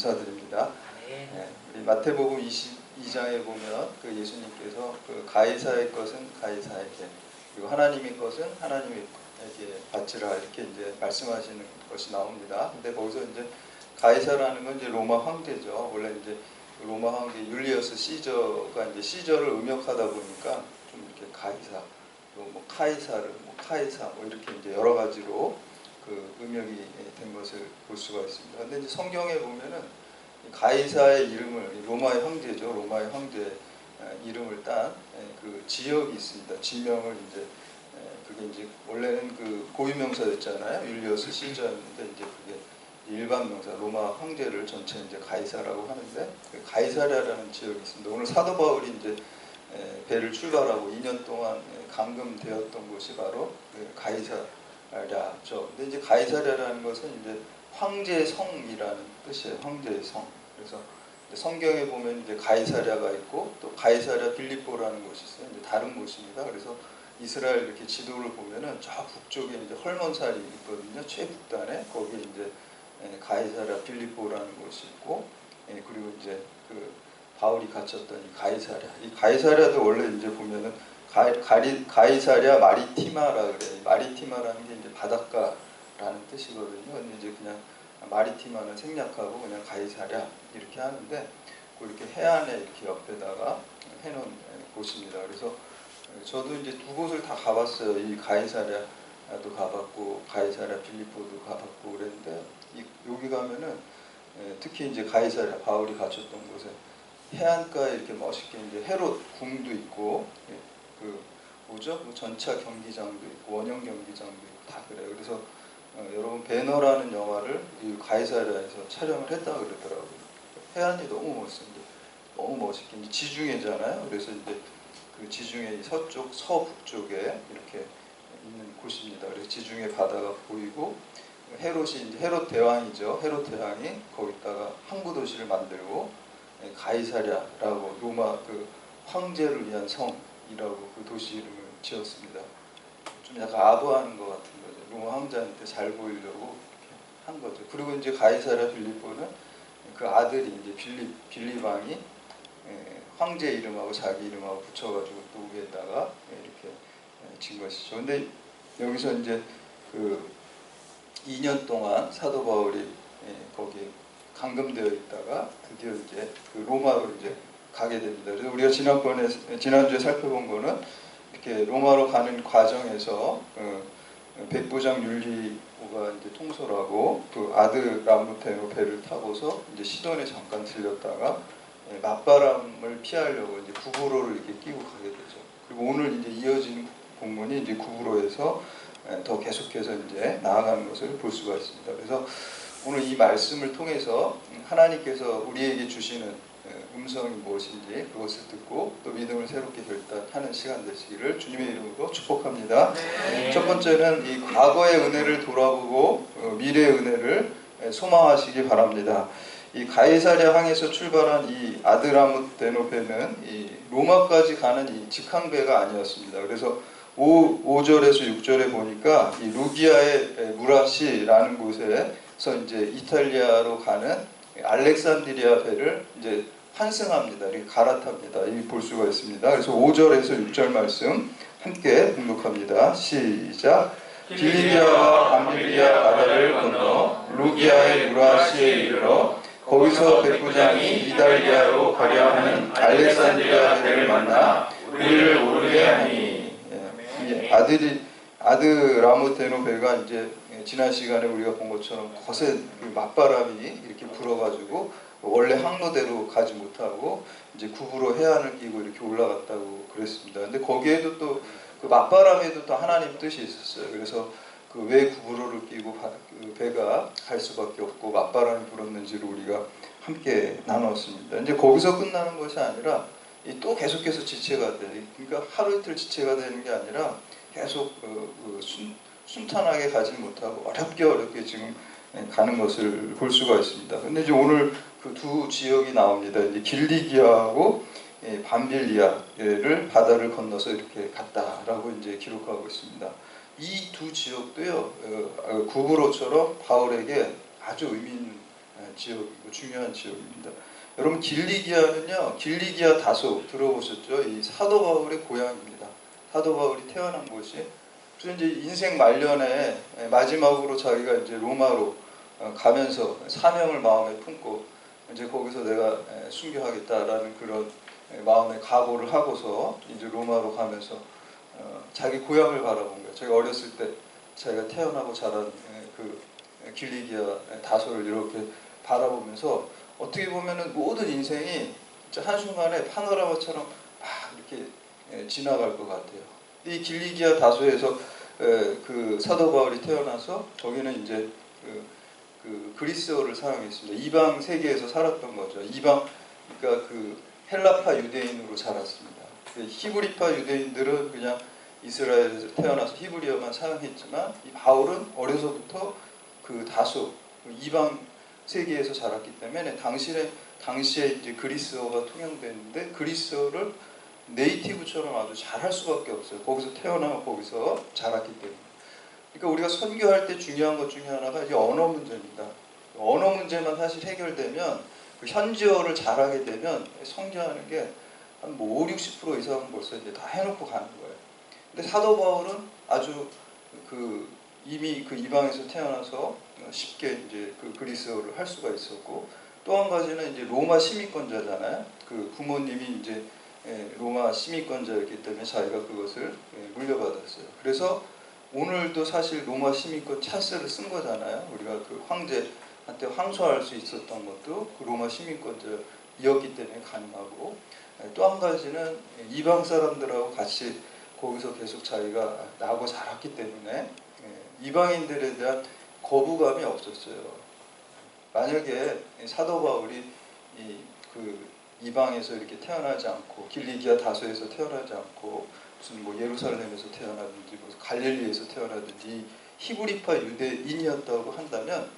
감사드립니다. 네. 우리 마태복음 22장에 보면 그 예수님께서 그 가이사의 것은 가이사에게, 그리고 하나님의 것은 하나님에게 바치라, 이렇게 이제 말씀하시는 것이 나옵니다. 근데 거기서 이제 가이사라는 건 이제 로마 황제죠. 원래 이제 로마 황제 율리어스 시저가 이제 시저를 음역하다 보니까 좀 이렇게 가이사, 뭐 카이사르, 뭐 카이사, 뭐 이렇게 이제 여러 가지로 그 음역이 된 것을 볼 수가 있습니다. 근데 이제 성경에 보면은 가이사의 이름을, 로마의 황제죠, 로마의 황제 이름을 딴 그 지역이 있습니다. 지명을 이제 그게 이제 원래는 그 고유명사였잖아요. 율리어스 시저였는데 이제 그게 일반 명사, 로마 황제를 전체 이제 가이사라고 하는데, 그 가이사랴라는 지역이 있습니다. 오늘 사도 바울이 이제 배를 출발하고 2년 동안 감금되었던 곳이 바로 가이사랴죠. 근데 이제 가이사랴라는 것은 이제 황제의 성이라는 뜻이에요. 황제의 성. 그래서 성경에 보면 이제 가이사랴가 있고 또 가이사랴 빌립보라는 곳이 있어요. 이제 다른 곳입니다. 그래서 이스라엘 이렇게 지도를 보면은 저 북쪽에 이제 헐몬살이 있거든요. 최북단에. 거기에 이제 가이사랴 빌립보라는 곳이 있고, 그리고 이제 그 바울이 갇혔던 이 가이사랴. 이 가이사랴도 원래 이제 보면은 가이사랴 마리티마라 그래요. 마리티마라는 게 이제 바닷가라는 뜻이거든요. 근데 이제 그냥 마리티마는 생략하고 그냥 가이사랴 이렇게 하는데, 이렇게 해안에 이렇게 옆에다가 해놓은 곳입니다. 그래서 저도 이제 두 곳을 다 가봤어요. 이 가이사랴도 가봤고 가이사랴 빌립보도 가봤고 그랬는데, 여기 가면은 특히 이제 가이사랴 바울이 갇혔던 곳에 해안가에 이렇게 멋있게 이제 헤롯 궁도 있고, 그 뭐죠? 뭐 전차 경기장도 있고 원형 경기장도 있고 다 그래요. 그래서 여러분 베너라는 영화를 이 가이사랴에서 촬영을 했다 그러더라고요. 해안이 너무 멋있는데, 너무 멋있게 이제 지중해잖아요. 그래서 이제 그 지중해 서쪽, 서북쪽에 이렇게 있는 곳입니다. 그래서 지중해 바다가 보이고, 헤롯이 이제 헤롯 대왕이죠. 헤롯 대왕이 거기다가 항구 도시를 만들고 가이사랴라고 로마 그 황제를 위한 성이라고 그 도시 이름을 지었습니다. 좀 약간 아부하는 것 같은 거죠. 로마 황제한테 잘 보이려고 이렇게 한 거죠. 그리고 이제 가이사랴 빌립보는 그 아들이 이제 빌립 왕이 황제 이름하고 자기 이름하고 붙여가지고 또 위에다가 이렇게 진 것이죠. 근데 여기서 이제 그 2년 동안 사도 바울이 거기 감금되어 있다가 드디어 이제 그 로마로 이제 가게 됩니다. 그래서 우리가 지난주에 살펴본 거는 이렇게 로마로 가는 과정에서 백부장 율리오가 이제 통솔하고 그 아드라무테노 배를 타고서 이제 시돈에 잠깐 들렸다가 맞바람을 피하려고 이제 구브로를 이렇게 끼고 가게 되죠. 그리고 오늘 이제 이어지는 본문이 이제 구브로에서 더 계속해서 이제 나아가는 것을 볼 수가 있습니다. 그래서 오늘 이 말씀을 통해서 하나님께서 우리에게 주시는 음성이 무엇인지 그것을 듣고 또 믿음을 새롭게 결단하는 시간 되시기를 주님의 이름으로 축복합니다. 네. 첫 번째는 이 과거의 은혜를 돌아보고 미래의 은혜를 소망하시기 바랍니다. 이 가이사랴 항에서 출발한 이 아드라무테노 배는 이 로마까지 가는 이 직항배가 아니었습니다. 그래서 5절에서 6절에 보니까 이 루기아의 무라시라는 곳에서 이제 이탈리아로 가는 알렉산드리아 배를 이제 환승합니다. 이렇게 갈아탑니다. 이 볼 수가 있습니다. 그래서 5절에서 6절 말씀 함께 봉독합니다. 시작. 빌리비아와 밤빌리아 바다를 건너 루기아의 무라시에 이르러 거기서 백부장이 이달리아로 가려 하는 알렉산드리아 배를 만나 우리를 오르게 하니. 아드라무테노 배가 이제 지난 시간에 우리가 본 것처럼 거센 맞바람이 이렇게 불어가지고 원래 항로대로 가지 못하고 이제 구부로 해안을 끼고 이렇게 올라갔다고 그랬습니다. 근데 거기에도 또 그 맞바람에도 또 하나님 뜻이 있었어요. 그래서 그 왜 구부로를 끼고 그 배가 갈 수밖에 없고 맞바람이 불었는지를 우리가 함께 나눴습니다. 이제 거기서 끝나는 것이 아니라 또 계속해서 지체가 돼. 그러니까 하루 이틀 지체가 되는 게 아니라 계속 순탄하게 가지 못하고 어렵게 지금 가는 것을 볼 수가 있습니다. 근데 이제 오늘 그 두 지역이 나옵니다. 이제 길리기아하고 밤빌리아를 바다를 건너서 이렇게 갔다라고 이제 기록하고 있습니다. 이 두 지역도요, 구브로처럼 바울에게 아주 의미 있는 지역이고 중요한 지역입니다. 여러분 길리기아는요, 길리기아 다소 들어보셨죠? 이 사도 바울의 고향입니다. 사도 바울이 태어난 곳이. 그래서 이제 인생 말년에 마지막으로 자기가 이제 로마로 가면서 사명을 마음에 품고 이제 거기서 내가 순교하겠다라는 그런 마음의 각오를 하고서 이제 로마로 가면서 자기 고향을 바라본 거예요. 제가 어렸을 때 자기가 태어나고 자란 그 길리기아 다소를 이렇게 바라보면서 어떻게 보면은 모든 인생이 한순간에 파노라마처럼 막 이렇게 지나갈 것 같아요. 이 길리기아 다소에서 그 사도 바울이 태어나서 거기는 이제 그 그리스어를 사용했습니다. 이방 세계에서 살았던 거죠. 이방, 그러니까 그 헬라파 유대인으로 자랐습니다. 히브리파 유대인들은 그냥 이스라엘에서 태어나서 히브리어만 사용했지만 이 바울은 어려서부터 그 다소 이방 세계에서 자랐기 때문에 당시에 이제 그리스어가 통용됐는데 그리스어를 네이티브처럼 아주 잘할 수밖에 없어요. 거기서 태어나고 거기서 자랐기 때문에. 그러니까 우리가 선교할 때 중요한 것 중에 하나가 이제 언어 문제입니다. 언어 문제만 사실 해결되면 그 현지어를 잘하게 되면 선교하는 게 한 뭐 50, 60% 이상은 벌써 이제 다 해놓고 가는 거예요. 근데 사도 바울은 아주 그 이미 그 이방에서 태어나서 쉽게 이제 그 그리스어를 할 수가 있었고, 또 한 가지는 이제 로마 시민권자잖아요. 그 부모님이 이제 로마 시민권자였기 때문에 자기가 그것을 물려받았어요. 그래서 오늘도 사실 로마 시민권 찰스를 쓴 거잖아요. 우리가 그 황제한테 항소할 수 있었던 것도 그 로마 시민권자이었기 때문에 가능하고, 또 한 가지는 이방 사람들하고 같이 거기서 계속 자기가 나고 자랐기 때문에 이방인들에 대한 거부감이 없었어요. 만약에 사도 바울이 그 이방에서 이렇게 태어나지 않고 길리기아 다소에서 태어나지 않고 무슨 뭐 예루살렘에서 태어나든지 뭐 갈릴리에서 태어나든지 히브리파 유대인이었다고 한다면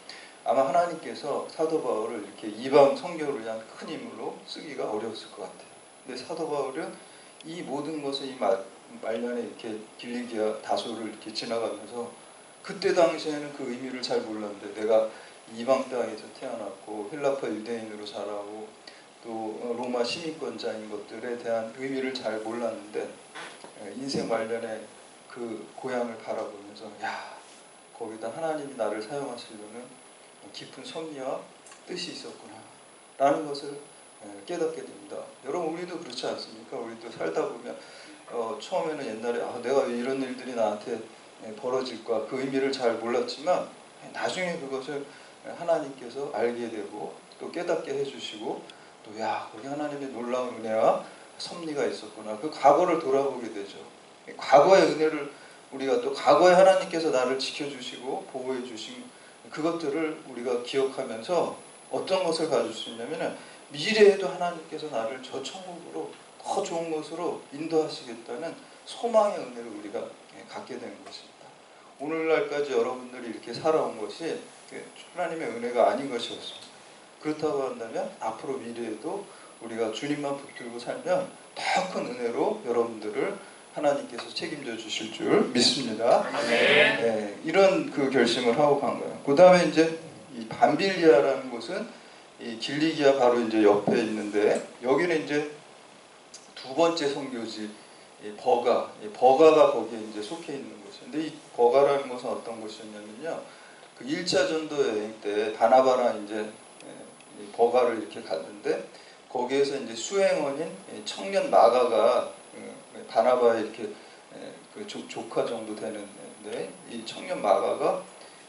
아마 하나님께서 사도 바울을 이렇게 이방 선교를 위한 큰 힘으로 쓰기가 어려웠을 것 같아요. 근데 사도 바울은 이 모든 것을 이 말년에 이렇게 길리기아 다소를 이렇게 지나가면서 그때 당시에는 그 의미를 잘 몰랐는데 내가 이방 땅에서 태어났고 헬라파 유대인으로 자라고 또 로마 시민권자인 것들에 대한 의미를 잘 몰랐는데 인생 말년에 그 고향을 바라보면서 야, 거기다 하나님이 나를 사용하시려는 깊은 섭리와 뜻이 있었구나 라는 것을 깨닫게 됩니다. 여러분 우리도 그렇지 않습니까? 우리도 살다 보면 처음에는 옛날에 내가 왜 이런 일들이 나한테 벌어질까 그 의미를 잘 몰랐지만 나중에 그것을 하나님께서 알게 되고 또 깨닫게 해주시고 또 야, 거기 하나님의 놀라운 은혜와 섭리가 있었구나. 그 과거를 돌아보게 되죠. 과거의 은혜를 우리가 또 과거에 하나님께서 나를 지켜주시고 보호해 주신 그것들을 우리가 기억하면서 어떤 것을 가질 수 있냐면 미래에도 하나님께서 나를 저 천국으로 더 좋은 것으로 인도하시겠다는 소망의 은혜를 우리가 갖게 되는 것입니다. 오늘날까지 여러분들이 이렇게 살아온 것이 하나님의 은혜가 아닌 것이 없습니다. 그렇다고 한다면 앞으로 미래에도 우리가 주님만 붙들고 살면 더 큰 은혜로 여러분들을 하나님께서 책임져 주실 줄 믿습니다. 네, 이런 그 결심을 하고 간 거예요. 그 다음에 이제 이 밤빌리아라는 곳은 이 길리기아 바로 이제 옆에 있는데 여기는 이제 두 번째 선교지 버가가 거기에 이제 속해 있는 곳인데 이 버가라는 곳은 어떤 곳이었냐면요. 그 1차 전도 여행 때 바나바랑 이제 버가를 이렇게 갔는데 거기에서 이제 수행원인 청년 마가가 바나바의 이렇게 그 조카 정도 되는데 이 청년 마가가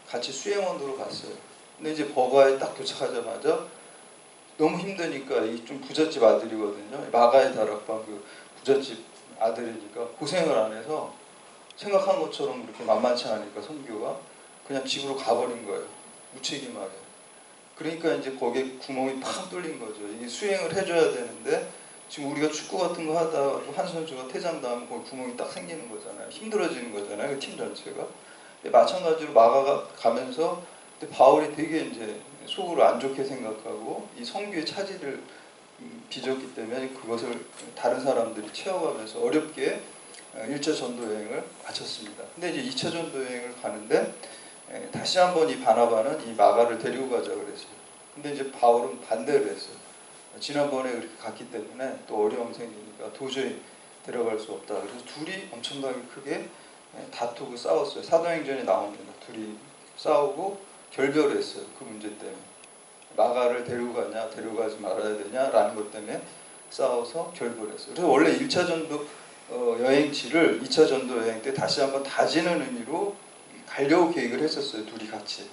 같이 수행원으로 갔어요. 근데 이제 버가에 딱 도착하자마자 너무 힘드니까 이 좀 부잣집 아들이거든요. 마가의 다락방 그 부잣집 아들이니까 고생을 안 해서 생각한 것처럼 그렇게 만만치 않으니까 선교가 그냥 집으로 가버린 거예요. 무책임하게. 그러니까 이제 거기에 구멍이 팍 뚫린 거죠. 이게 수행을 해줘야 되는데 지금 우리가 축구 같은 거 하다 한 선수가 퇴장당하면 거기 구멍이 딱 생기는 거잖아요. 힘들어지는 거잖아요. 그 팀 전체가. 마찬가지로 마가가 가면서 바울이 되게 이제 속으로 안 좋게 생각하고 이 선교의 차질을 빚었기 때문에 그것을 다른 사람들이 채워가면서 어렵게 1차 전도 여행을 마쳤습니다. 근데 이제 2차 전도 여행을 가는데 다시 한번 이 바나바는 이 마가를 데리고 가자 그랬어요. 근데 이제 바울은 반대를 했어요. 지난번에 그렇게 갔기 때문에 또 어려움이 생기니까 도저히 데려갈 수 없다. 그래서 둘이 엄청나게 크게 다투고 싸웠어요. 사도행전에 나옵니다. 둘이 싸우고 결별을 했어요. 그 문제 때문에. 마가를 데리고 가냐 데려가지 말아야 되냐라는 것 때문에 싸워서 결별했어요. 그래서 원래 1차 전도 여행지를 2차 전도 여행 때 다시 한번 다지는 의미로 가려고 계획을 했었어요. 둘이 같이.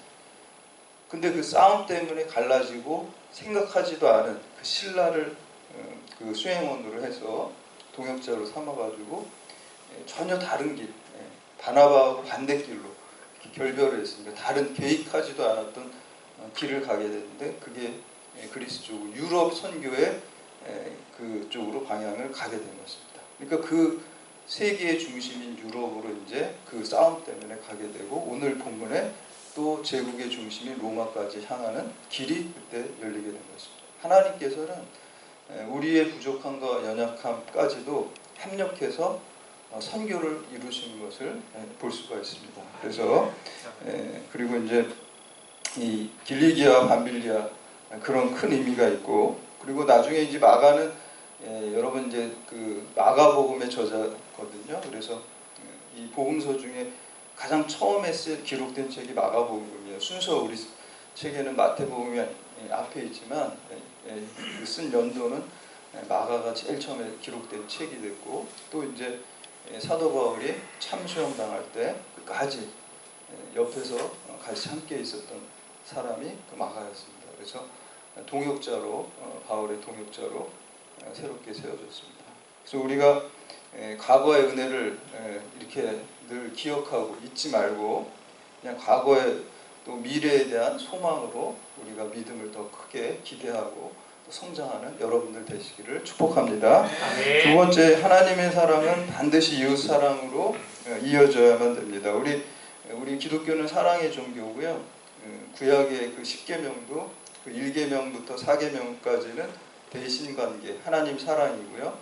근데 그 싸움 때문에 갈라지고 생각하지도 않은 그 신라를 그 수행원으로 해서 동역자로 삼아가지고 전혀 다른 길, 바나바하고 반대길로 결별을 했습니다. 다른 계획하지도 않았던 길을 가게 됐는데 그게 그리스 쪽으로 유럽 선교의 그쪽으로 방향을 가게 된 것입니다. 그러니까 그 세계의 중심인 유럽으로 이제 그 싸움 때문에 가게 되고 오늘 본문에 또 제국의 중심인 로마까지 향하는 길이 그때 열리게 된 것입니다. 하나님께서는 우리의 부족함과 연약함까지도 협력해서 선교를 이루시는 것을 볼 수가 있습니다. 그래서 그리고 이제 이 길리기아, 밤빌리아 그런 큰 의미가 있고 그리고 나중에 이제 마가는 여러분 이제 그 마가복음의 저자거든요. 그래서 이 복음서 중에 가장 처음에 기록된 책이 마가복음이에요. 순서 우리 책에는 마태복음이 앞에 있지만 쓴 연도는 마가가 제일 처음에 기록된 책이 됐고 또 이제 사도 바울이 참수형 당할 때 끝까지 옆에서 같이 함께 있었던 사람이 그 마가였습니다. 그래서 동역자로 바울의 동역자로 새롭게 세워졌습니다. 그래서 우리가 과거의 은혜를 이렇게 늘 기억하고 잊지 말고 그냥 과거의 또 미래에 대한 소망으로 우리가 믿음을 더 크게 기대하고 성장하는 여러분들 되시기를 축복합니다. 두 번째, 하나님의 사랑은 반드시 이웃 사랑으로 이어져야만 됩니다. 우리 기독교는 사랑의 종교고요. 구약의 그 10계명도 그 1계명부터 4계명까지는 대신관계, 하나님 사랑이고요.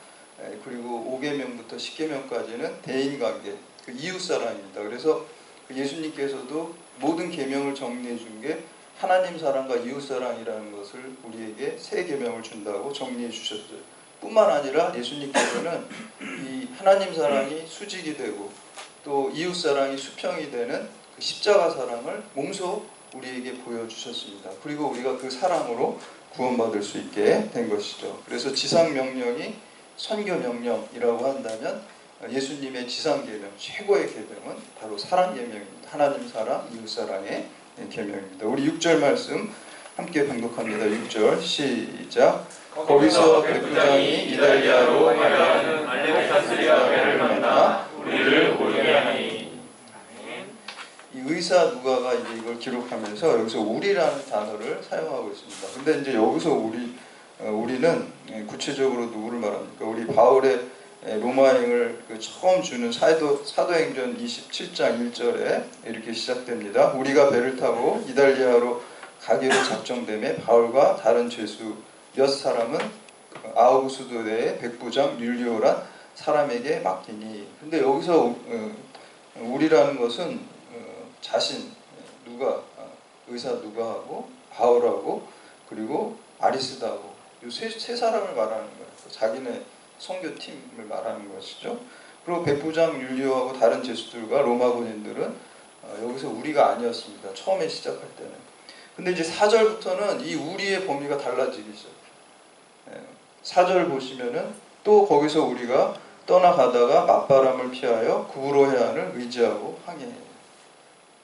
그리고 5계명부터 10계명까지는 대인관계, 그 이웃사랑입니다. 그래서 예수님께서도 모든 계명을 정리해 준 게 하나님 사랑과 이웃사랑이라는 것을 우리에게 세 계명을 준다고 정리해 주셨어요. 뿐만 아니라 예수님께서는 이 하나님 사랑이 수직이 되고 또 이웃사랑이 수평이 되는 그 십자가 사랑을 몸소 우리에게 보여주셨습니다. 그리고 우리가 그 사랑으로 구원받을 수 있게 된 것이죠. 그래서 지상명령이 선교명령이라고 한다면 예수님의 지상계명, 최고의 계명은 바로 사랑계명입니다. 하나님 사랑, 이웃사랑의 계명입니다. 우리 6절 말씀 함께 봉독합니다. 6절 시작. 거기서 백부장이 이달리아로 가려하는 알렉산드리아 배를 만나 우리를 오게 하니. 이 의사 누가가 이제 이걸 기록하면서 여기서 우리라는 단어를 사용하고 있습니다. 근데 이제 여기서 우리는 구체적으로 누구를 말합니까? 우리 바울의 로마행을 처음 주는 사도행전 27장 1절에 이렇게 시작됩니다. 우리가 배를 타고 이달리아로 가기로 작정됨에 바울과 다른 죄수 몇 사람은 아우구스도의 백부장 율리오란 사람에게 맡기니. 근데 여기서 우리라는 것은 자신 누가 의사 누가하고 바울하고 그리고 아리스다하고 이 세 사람을 말하는 거예요. 자기네 선교팀을 말하는 것이죠. 그리고 백부장 율리오하고 다른 제수들과 로마 군인들은 여기서 우리가 아니었습니다. 처음에 시작할 때는. 근데 이제 4절부터는 이 우리의 범위가 달라지기 시작해요. 4절 보시면은 또 거기서 우리가 떠나가다가 맞바람을 피하여 구로 해안을 의지하고 항해해요.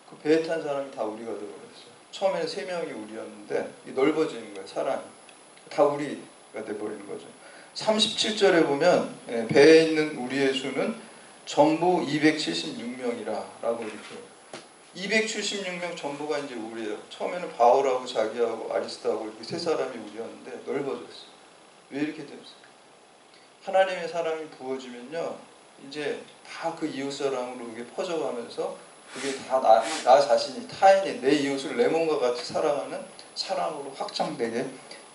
그 배에 탄 사람이 다 우리가 되어버렸어요. 처음에는 3명이 우리였는데 넓어지는 거예요. 사람이. 다 우리가 돼버리는 거죠. 37절에 보면 배에 있는 우리의 수는 전부 276명이라고 이렇게 276명 전부가 이제 우리예요. 처음에는 바울하고 자기하고 아리스타하고 이렇게 세 사람이 우리였는데 넓어졌어요. 왜 이렇게 됐어요? 하나님의 사랑이 부어지면요, 이제 다 그 이웃 사랑으로 이게 퍼져가면서 그게 다 나 자신이 타인이 내 이웃을 내 몸과 같이 사랑하는 사랑으로 확장되게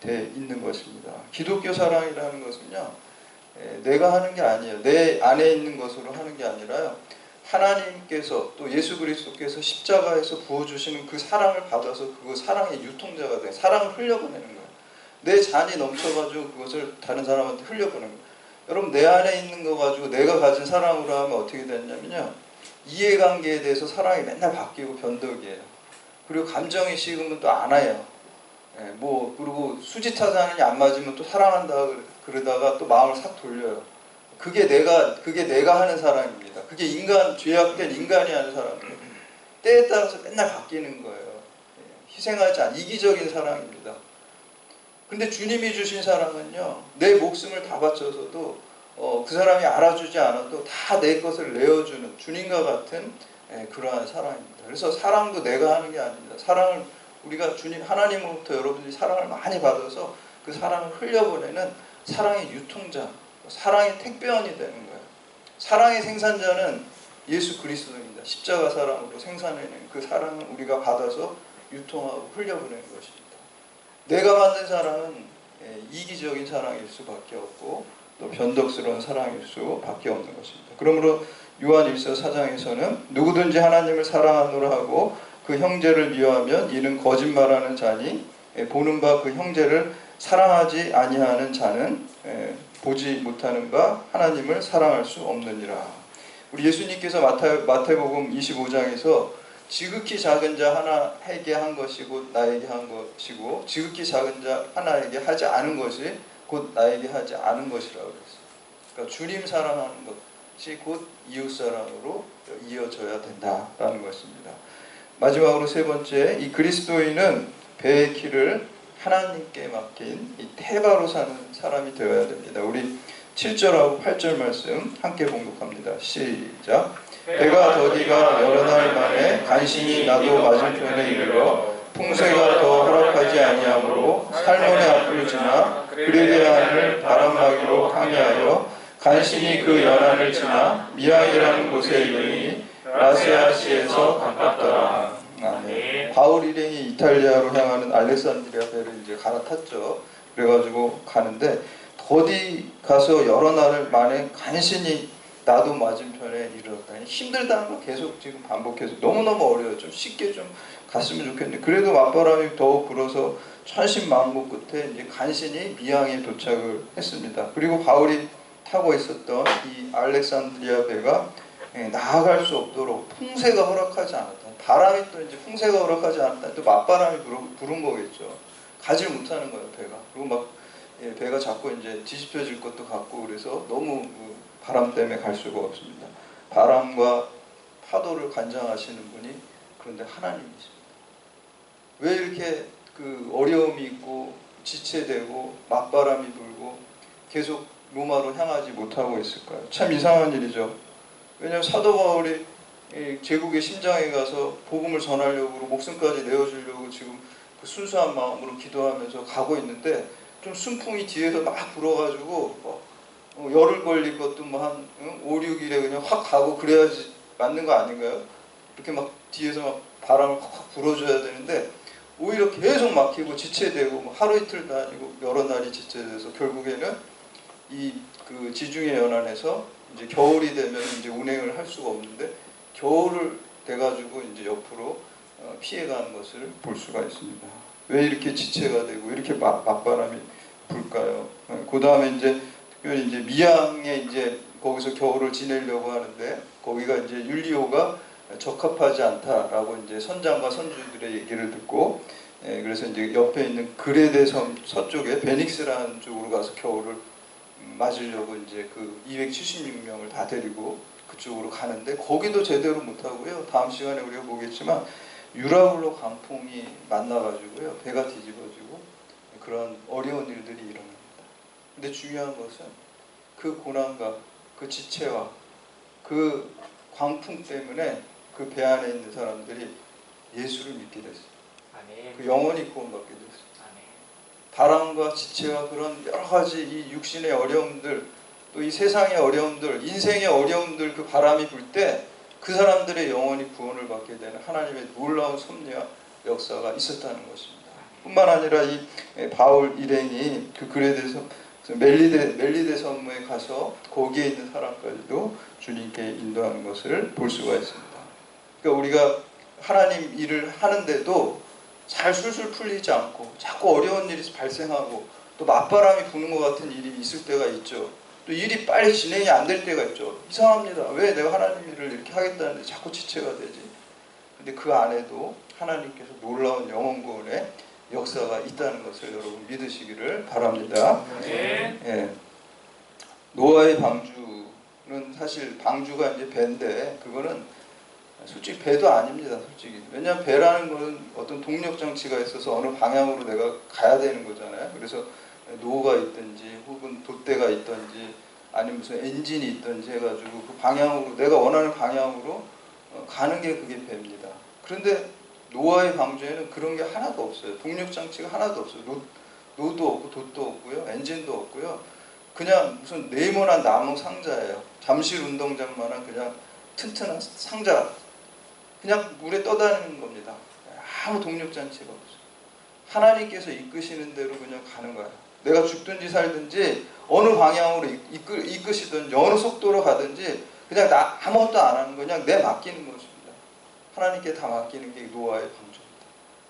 돼 있는 것입니다. 기독교 사랑이라는 것은요, 내가 하는 게 아니에요. 내 안에 있는 것으로 하는 게 아니라요, 하나님께서 또 예수 그리스도께서 십자가에서 부어주시는 그 사랑을 받아서 그 사랑의 유통자가 돼 사랑을 흘려보내는 거예요. 내 잔이 넘쳐가지고 그것을 다른 사람한테 흘려보내는 거예요. 여러분 내 안에 있는 거 가지고 내가 가진 사랑으로 하면 어떻게 되냐면요, 이해관계에 대해서 사랑이 맨날 바뀌고 변덕이에요. 그리고 감정이 식으면 또 안 와요. 예, 뭐 그리고 수지타산이 안 맞으면 또 사랑한다 그러다가 또 마음을 싹 돌려요. 그게 내가 하는 사랑입니다. 그게 죄악된 인간이 하는 사랑이에요. 때에 따라서 맨날 바뀌는 거예요. 예, 희생하지 않은 이기적인 사랑입니다. 근데 주님이 주신 사랑은요, 내 목숨을 다 바쳐서도 그 사람이 알아주지 않아도 다 내 것을 내어주는 주님과 같은 그러한 사랑입니다. 그래서 사랑도 내가 하는 게 아닙니다. 사랑을 우리가 주님 하나님으로부터 여러분들이 사랑을 많이 받아서 그 사랑을 흘려보내는 사랑의 유통자, 사랑의 택배원이 되는 거예요. 사랑의 생산자는 예수 그리스도입니다. 십자가 사랑으로 생산해낸 그 사랑을 우리가 받아서 유통하고 흘려보내는 것입니다. 내가 만든 사랑은 이기적인 사랑일 수밖에 없고 또 변덕스러운 사랑일 수밖에 없는 것입니다. 그러므로 요한 1서 4장에서는 누구든지 하나님을 사랑하노라 하고 그 형제를 미워하면 이는 거짓말하는 자니 보는 바 그 형제를 사랑하지 아니하는 자는 보지 못하는 바 하나님을 사랑할 수 없느니라. 우리 예수님께서 마태복음 25장에서 지극히 작은 자 하나에게 한 것이고 나에게 한 것이고 지극히 작은 자 하나에게 하지 않은 것이 곧 나에게 하지 않은 것이라고 그랬어요. 그러니까 주님 사랑하는 것이 곧 이웃사랑으로 이어져야 된다라는 것입니다. 마지막으로 세 번째, 이 그리스도인은 배의 키를 하나님께 맡긴 이 태바로 사는 사람이 되어야 됩니다. 우리 7절하고 8절 말씀 함께 봉독합니다. 시작. 배가 더디가 여러 날 만에 간신히 나도 맞은편에 이르러 풍세가 더 허락하지 아니하므로 살몬의 앞을 지나 그리데안을 바람막이로 항해하여 간신히 그 연안을 지나 미양이라는 곳에 이르니 라세아시에서 가깝더라. 아멘. 바울 일행이 이탈리아로 향하는 알렉산드리아 배를 이제 갈아탔죠. 그래가지고 가는데 더디 가서 여러 날 만에 간신히 나도 맞은편에 이르렀다. 힘들다는 걸 계속 지금 반복해서 너무너무 어려워요. 좀 쉽게 좀 갔으면 좋겠는데 그래도 맞바람이 더욱 불어서 천신만고 끝에 이제 간신히 미양에 도착을 했습니다. 그리고 바울이 타고 있었던 이 알렉산드리아 배가 나아갈 수 없도록 풍세가 허락하지 않았다. 바람이 또 이제 풍세가 허락하지 않았다. 또 맞바람이 부른 거겠죠. 가질 못하는 거예요, 배가. 그리고 막 배가 자꾸 이제 뒤집혀질 것도 같고 그래서 너무 바람 때문에 갈 수가 없습니다. 바람과 파도를 관장하시는 분이 그런데 하나님이십니다. 왜 이렇게 그 어려움이 있고 지체되고 맞바람이 불고 계속 로마로 향하지 못하고 있을까요? 참 이상한 일이죠. 왜냐하면 사도 바울이 제국의 심장에 가서 복음을 전하려고 목숨까지 내어주려고 지금 그 순수한 마음으로 기도하면서 가고 있는데 좀 순풍이 뒤에서 막 불어가지고 열흘 걸릴 것도 뭐 한 5, 6일에 그냥 확 가고 그래야지 맞는 거 아닌가요? 이렇게 막 뒤에서 막 바람을 확 불어줘야 되는데 오히려 계속 막히고 지체되고 뭐 하루 이틀도 아니고 여러 날이 지체돼서 결국에는 이 그 지중해 연안에서 이제 겨울이 되면 이제 운행을 할 수가 없는데 겨울을 돼가지고 이제 옆으로 피해가는 것을 볼 수가 있습니다. 왜 이렇게 지체가 되고 이렇게 맞바람이 불까요? 그 다음에 이제 특별히 이제 미양에 이제 거기서 겨울을 지내려고 하는데 거기가 이제 율리오가 적합하지 않다라고 이제 선장과 선주들의 얘기를 듣고 그래서 이제 옆에 있는 그레데 섬 서쪽에 베닉스라는 쪽으로 가서 겨울을 맞으려고 이제 그 276명을 다 데리고 그쪽으로 가는데 거기도 제대로 못하고요. 다음 시간에 우리가 보겠지만 유라굴로 강풍이 만나가지고요. 배가 뒤집어지고 그런 어려운 일들이 일어납니다. 근데 중요한 것은 그 고난과 그 지체와 그 광풍 때문에 그 배 안에 있는 사람들이 예수를 믿게 됐어요. 아멘. 그 영원히 구원받게 됐어요. 바람과 지체와 그런 여러 가지 이 육신의 어려움들 또 이 세상의 어려움들 인생의 어려움들 그 바람이 불 때 그 사람들의 영원히 구원을 받게 되는 하나님의 놀라운 섭리와 역사가 있었다는 것입니다. 뿐만 아니라 이 바울 일행이 그 그레데 그래서 멜리데 성문에 가서 거기에 있는 사람까지도 주님께 인도하는 것을 볼 수가 있습니다. 그러니까 우리가 하나님 일을 하는데도 잘 술술 풀리지 않고 자꾸 어려운 일이 발생하고 또 맞바람이 부는 것 같은 일이 있을 때가 있죠. 또 일이 빨리 진행이 안 될 때가 있죠. 이상합니다. 왜 내가 하나님 일을 이렇게 하겠다는데 자꾸 지체가 되지? 근데 그 안에도 하나님께서 놀라운 영원 구원의 역사가 있다는 것을 여러분 믿으시기를 바랍니다. 네. 예. 노아의 방주는 사실 방주가 이제 배인데 그거는 솔직히 배도 아닙니다. 솔직히. 왜냐하면 배라는 것은 어떤 동력 장치가 있어서 어느 방향으로 내가 가야 되는 거잖아요. 그래서 노가 있든지 혹은 돛대가 있든지 아니면 무슨 엔진이 있든지 해가지고 그 방향으로 내가 원하는 방향으로 가는 게 그게 배입니다. 그런데 노아의 방주에는 그런 게 하나도 없어요. 동력 장치가 하나도 없어요. 노도 없고 돛도 없고요. 엔진도 없고요. 그냥 무슨 네모난 나무 상자예요. 잠실 운동장만한 그냥 튼튼한 상자. 그냥 물에 떠다니는 겁니다. 아무 동력 장치가 없어요. 하나님께서 이끄시는 대로 그냥 가는 거예요. 내가 죽든지 살든지 어느 방향으로 이끄시든지 어느 속도로 가든지 그냥 나 아무것도 안 하는 거 그냥 내 맡기는 것입니다. 하나님께 다 맡기는 게 노아의 방주입니다.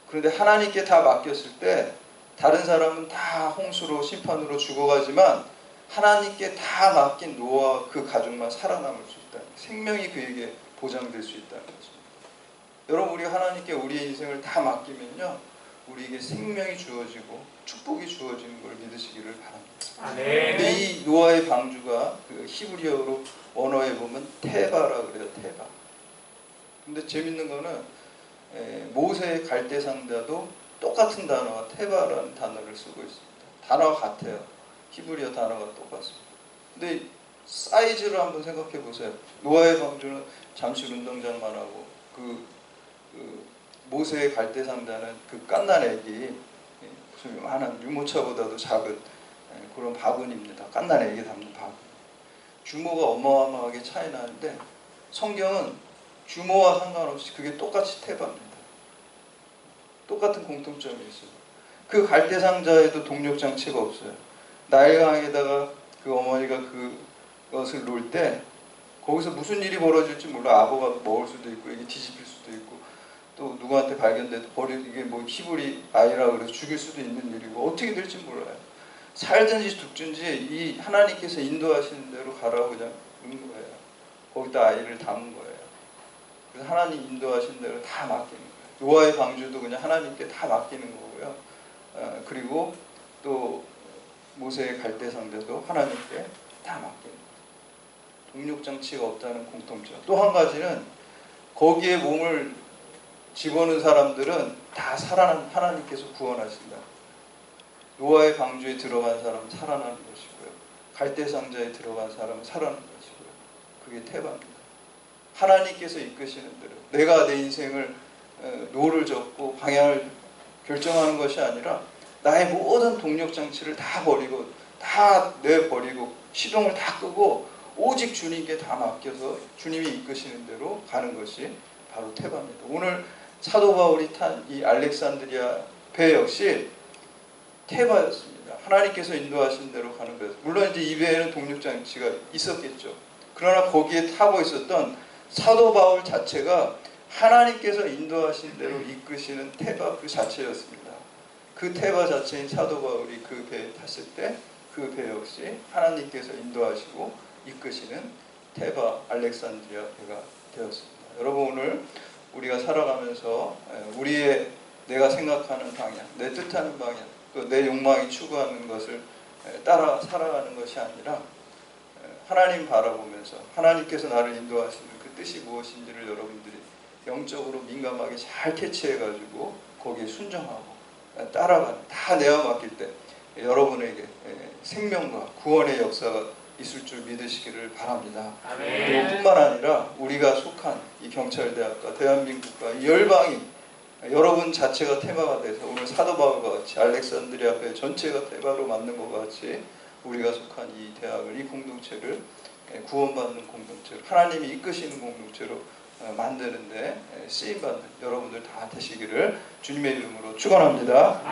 그런데 하나님께 다 맡겼을 때 다른 사람은 다 홍수로 심판으로 죽어가지만 하나님께 다 맡긴 노아와 그 가족만 살아남을 수 있다. 생명이 그에게 보장될 수 있다는 것입니다. 여러분 우리 하나님께 우리의 인생을 다 맡기면요 우리에게 생명이 주어지고 축복이 주어지는 걸 믿으시기를 바랍니다. 근데 이 노아의 방주가 그 히브리어로 원어에 보면 테바라 그래요. 테바. 근데 재밌는 거는 모세의 갈대 상자도 똑같은 단어가 테바라는 단어를 쓰고 있습니다. 단어가 같아요. 히브리어 단어가 똑같습니다. 근데 사이즈를 한번 생각해 보세요. 노아의 방주는 잠실 운동장만 하고 그 모세의 갈대 상자는 그 갓난애기 무슨 요만한 유모차보다도 작은 그런 바구니입니다. 갓난애기 담는 바구니. 규모가 어마어마하게 차이 나는데 성경은 규모와 상관없이 그게 똑같이 태바입니다. 똑같은 공통점이 있어요. 그 갈대 상자에도 동력 장치가 없어요. 나일강에다가 그 어머니가 그것을 놓을 때 거기서 무슨 일이 벌어질지 몰라. 악어가 먹을 수도 있고 이게 뒤집힐 수도 있고 또 누구한테 발견돼도 이게 뭐 히브리 아이라 그래서 죽일 수도 있는 일이고 어떻게 될지 몰라요. 살든지 죽든지 이 하나님께서 인도하시는 대로 가라고 그냥 는 거예요. 거기다 아이를 담은 거예요. 그래서 하나님 인도하시는 대로 다 맡기는 거예요. 노아의 방주도 그냥 하나님께 다 맡기는 거고요. 그리고 또 모세의 갈대 상자도 하나님께 다 맡기는 거예요. 동력 장치가 없다는 공통점. 또 한 가지는 거기에 몸을 집어넣은 사람들은 다 하나님께서 구원하신다. 노아의 방주에 들어간 사람은 살아나는 것이고요. 갈대 상자에 들어간 사람은 살아나는 것이고요. 그게 태반입니다. 하나님께서 이끄시는 대로 내가 내 인생을 노를 젓고 방향을 결정하는 것이 아니라 나의 모든 동력 장치를 다 버리고 다 내버리고 시동을 다 끄고 오직 주님께 다 맡겨서 주님이 이끄시는 대로 가는 것이 바로 태반입니다. 오늘 사도 바울이 탄 이 알렉산드리아 배 역시 태바였습니다. 하나님께서 인도하신 대로 가는 거예요. 물론 이제 이 배에는 동력 장치가 있었겠죠. 그러나 거기에 타고 있었던 사도 바울 자체가 하나님께서 인도하신 대로 이끄시는 태바 그 자체였습니다. 그 태바 자체인 사도 바울이 그 배에 탔을 때 그 배 역시 하나님께서 인도하시고 이끄시는 태바 알렉산드리아 배가 되었습니다. 여러분 오늘 우리가 살아가면서 우리의 내가 생각하는 방향, 내 뜻하는 방향, 또 내 욕망이 추구하는 것을 따라 살아가는 것이 아니라 하나님 바라보면서 하나님께서 나를 인도하시는 그 뜻이 무엇인지를 여러분들이 영적으로 민감하게 잘 캐치해가지고 거기에 순종하고 따라가는 다 내어 맡길 때 여러분에게 생명과 구원의 역사가 있을 줄 믿으시기를 바랍니다. 그뿐만 아니라 우리가 속한 이 경찰대학과 대한민국과 이 열방이 여러분 자체가 테마가 돼서 오늘 사도 바울과 같이 알렉산드리아 배 전체가 테마로 만든 것과 같이 우리가 속한 이 대학을 이 공동체를 구원받는 공동체로 하나님이 이끄시는 공동체로 만드는데 쓰임받는 여러분들 다 되시기를 주님의 이름으로 축원합니다.